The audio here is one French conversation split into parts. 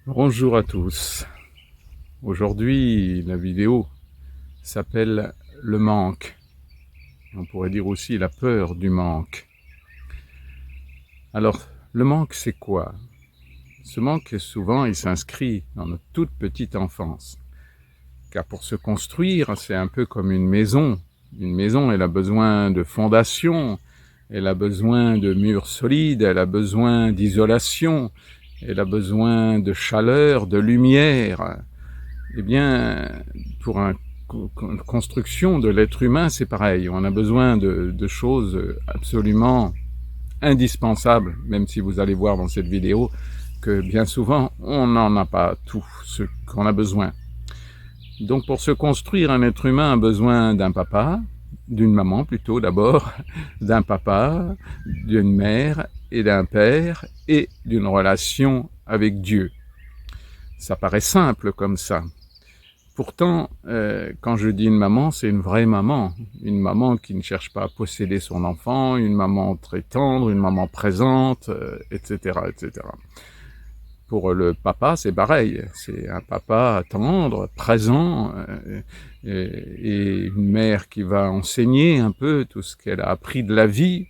Bonjour à tous. Aujourd'hui, la vidéo s'appelle le manque. On pourrait dire aussi la peur du manque. Alors, le manque, c'est quoi? Ce manque, souvent, il s'inscrit dans notre toute petite enfance. Car pour se construire, c'est un peu comme une maison. Une maison, elle a besoin de fondations, elle a besoin de murs solides, elle a besoin d'isolation, elle a besoin de chaleur, de lumière. Eh bien, pour une construction de l'être humain, c'est pareil. On a besoin de choses absolument indispensables, même si vous allez voir dans cette vidéo que bien souvent, on n'en a pas tout ce qu'on a besoin. Donc pour se construire, un être humain a besoin d'un papa, d'une maman plutôt d'abord, d'un papa, d'une mère et d'un père et d'une relation avec Dieu. Ça paraît simple comme ça. Pourtant, quand je dis une maman, c'est une vraie maman. Une maman qui ne cherche pas à posséder son enfant, une maman très tendre, une maman présente, etc., etc. Pour le papa, c'est pareil. C'est un papa tendre, présent, et une mère qui va enseigner un peu tout ce qu'elle a appris de la vie,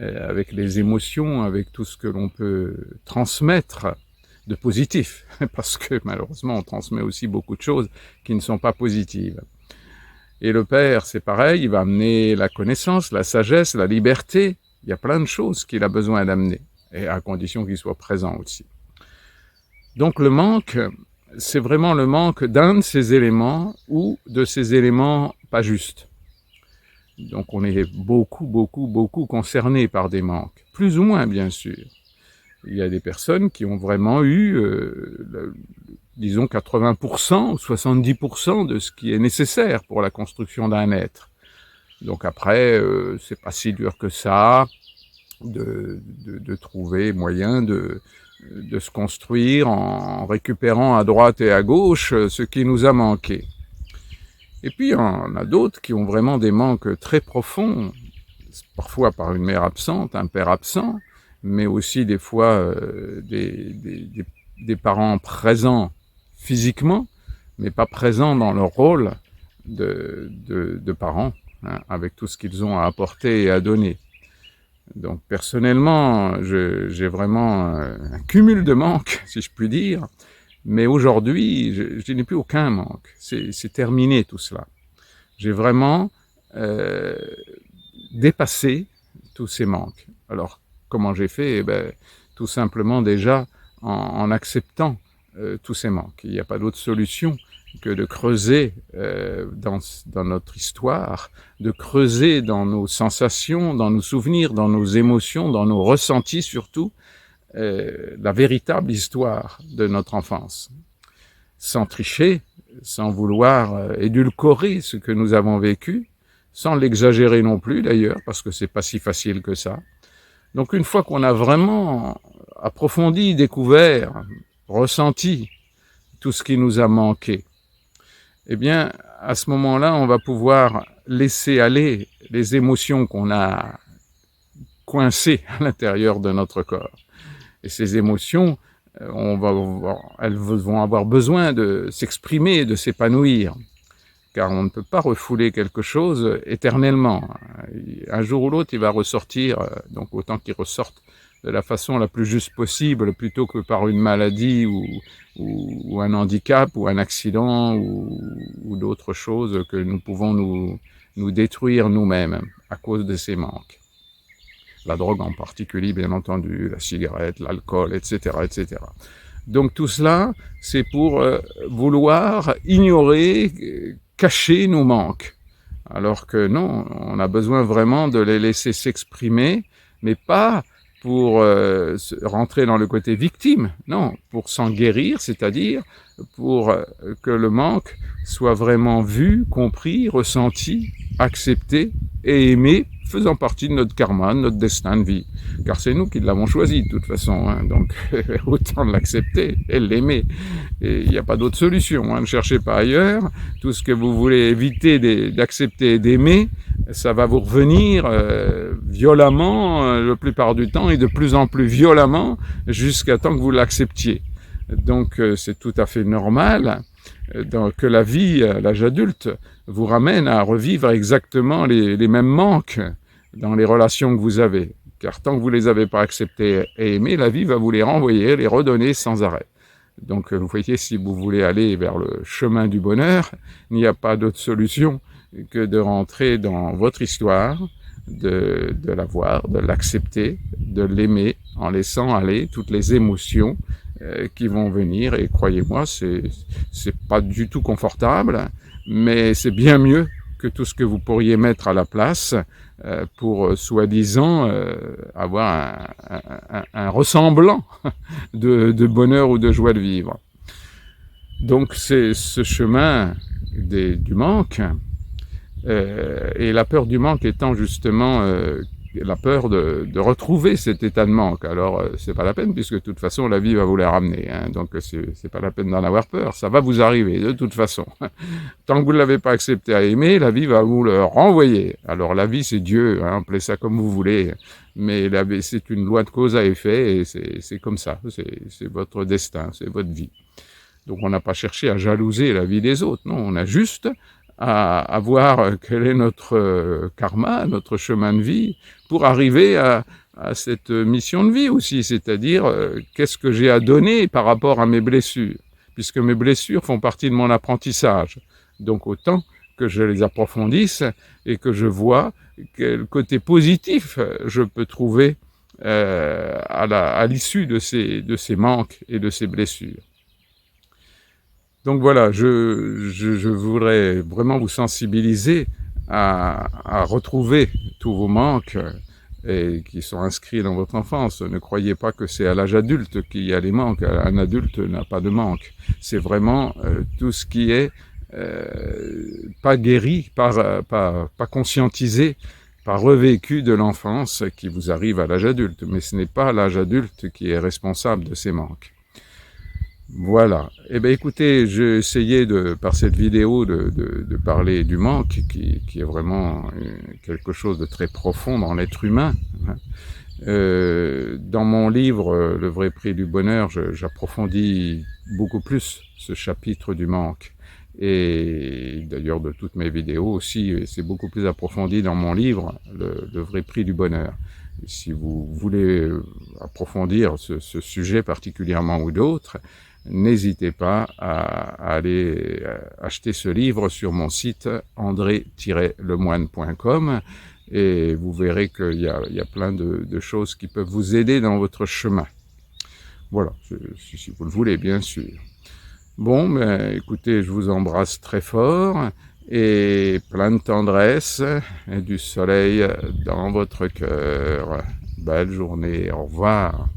avec les émotions, avec tout ce que l'on peut transmettre de positif, parce que malheureusement on transmet aussi beaucoup de choses qui ne sont pas positives. Et le père, c'est pareil, il va amener la connaissance, la sagesse, la liberté, il y a plein de choses qu'il a besoin d'amener, et à condition qu'il soit présent aussi. Donc le manque, c'est vraiment le manque d'un de ces éléments ou de ces éléments pas justes. Donc on est beaucoup concernés par des manques, plus ou moins bien sûr. Il y a des personnes qui ont vraiment eu, disons 80% ou 70% de ce qui est nécessaire pour la construction d'un être. Donc après, c'est pas si dur que ça de trouver moyen de se construire en récupérant à droite et à gauche ce qui nous a manqué. Et puis il y en a d'autres qui ont vraiment des manques très profonds, parfois par une mère absente, un père absent, mais aussi des fois des parents présents physiquement, mais pas présents dans leur rôle de parents, hein, avec tout ce qu'ils ont à apporter et à donner. Donc personnellement, j'ai vraiment un cumul de manques, si je puis dire, mais aujourd'hui, je n'ai plus aucun manque. C'est terminé tout cela. J'ai vraiment dépassé tous ces manques. Alors, comment j'ai fait? Eh ben, tout simplement déjà en acceptant tous ces manques. Il n'y a pas d'autre solution que de creuser dans notre histoire, de creuser dans nos sensations, dans nos souvenirs, dans nos émotions, dans nos ressentis surtout, la véritable histoire de notre enfance. Sans tricher, sans vouloir édulcorer ce que nous avons vécu, sans l'exagérer non plus d'ailleurs, parce que c'est pas si facile que ça. Donc une fois qu'on a vraiment approfondi, découvert, ressenti tout ce qui nous a manqué, eh bien à ce moment-là, on va pouvoir laisser aller les émotions qu'on a coincées à l'intérieur de notre corps. Et ces émotions, elles vont avoir besoin de s'exprimer, de s'épanouir, car on ne peut pas refouler quelque chose éternellement. Un jour ou l'autre, il va ressortir, donc autant qu'il ressorte de la façon la plus juste possible, plutôt que par une maladie ou un handicap ou un accident ou d'autres choses que nous pouvons nous détruire nous-mêmes à cause de ces manques. La drogue en particulier, bien entendu, la cigarette, l'alcool, etc., etc. Donc tout cela, c'est pour vouloir ignorer, cacher nos manques. Alors que non, on a besoin vraiment de les laisser s'exprimer, mais pas pour rentrer dans le côté victime, non, pour s'en guérir, c'est-à-dire pour que le manque soit vraiment vu, compris, ressenti, accepté et aimé, faisant partie de notre karma, de notre destin de vie. Car c'est nous qui l'avons choisi de toute façon, hein, donc autant l'accepter et l'aimer. Et il n'y a pas d'autre solution, hein, ne cherchez pas ailleurs. Tout ce que vous voulez éviter d'accepter et d'aimer, ça va vous revenir violemment, la plupart du temps, et de plus en plus violemment, jusqu'à temps que vous l'acceptiez. Donc c'est tout à fait normal que la vie à l'âge adulte vous ramène à revivre exactement les mêmes manques dans les relations que vous avez. Car tant que vous ne les avez pas acceptées et aimées, la vie va vous les renvoyer, les redonner sans arrêt. Donc vous voyez, si vous voulez aller vers le chemin du bonheur, il n'y a pas d'autre solution que de rentrer dans votre histoire, de la voir, de l'accepter, de l'aimer en laissant aller toutes les émotions qui vont venir. Et croyez-moi, c'est pas du tout confortable, mais c'est bien mieux que tout ce que vous pourriez mettre à la place pour soi-disant avoir un ressemblant de bonheur ou de joie de vivre. Donc c'est ce chemin du manque, et la peur du manque étant justement la peur de retrouver cet état de manque. Alors c'est pas la peine, puisque de toute façon la vie va vous les ramener, hein. Donc c'est pas la peine d'en avoir peur, ça va vous arriver de toute façon. Tant que vous ne l'avez pas accepté à aimer, la vie va vous le renvoyer. Alors la vie c'est Dieu, hein, appelez ça comme vous voulez, mais c'est une loi de cause à effet, et c'est comme ça, c'est votre destin, c'est votre vie. Donc on n'a pas cherché à jalouser la vie des autres, non, on a juste à voir quel est notre karma, notre chemin de vie, pour arriver à cette mission de vie aussi, c'est-à-dire qu'est-ce que j'ai à donner par rapport à mes blessures, puisque mes blessures font partie de mon apprentissage. Donc autant que je les approfondisse et que je vois quel côté positif je peux trouver à l'issue de ces manques et de ces blessures. Donc voilà, je voudrais vraiment vous sensibiliser à retrouver tous vos manques et qui sont inscrits dans votre enfance. Ne croyez pas que c'est à l'âge adulte qu'il y a des manques. Un adulte n'a pas de manque. C'est vraiment tout ce qui est pas guéri, pas conscientisé, pas revécu de l'enfance qui vous arrive à l'âge adulte. Mais ce n'est pas l'âge adulte qui est responsable de ces manques. Voilà. Eh bien, écoutez, j'ai essayé par cette vidéo de parler du manque, qui est vraiment quelque chose de très profond dans l'être humain. Dans mon livre, Le vrai prix du bonheur, j'approfondis beaucoup plus ce chapitre du manque. Et d'ailleurs, de toutes mes vidéos aussi, c'est beaucoup plus approfondi dans mon livre, Le vrai prix du bonheur. Si vous voulez approfondir ce sujet particulièrement ou d'autres, n'hésitez pas à aller acheter ce livre sur mon site andré-lemoine.com, et vous verrez qu'il y a plein de choses qui peuvent vous aider dans votre chemin. Voilà, si vous le voulez, bien sûr. Bon, ben, écoutez, je vous embrasse très fort, et plein de tendresse et du soleil dans votre cœur. Belle journée, au revoir.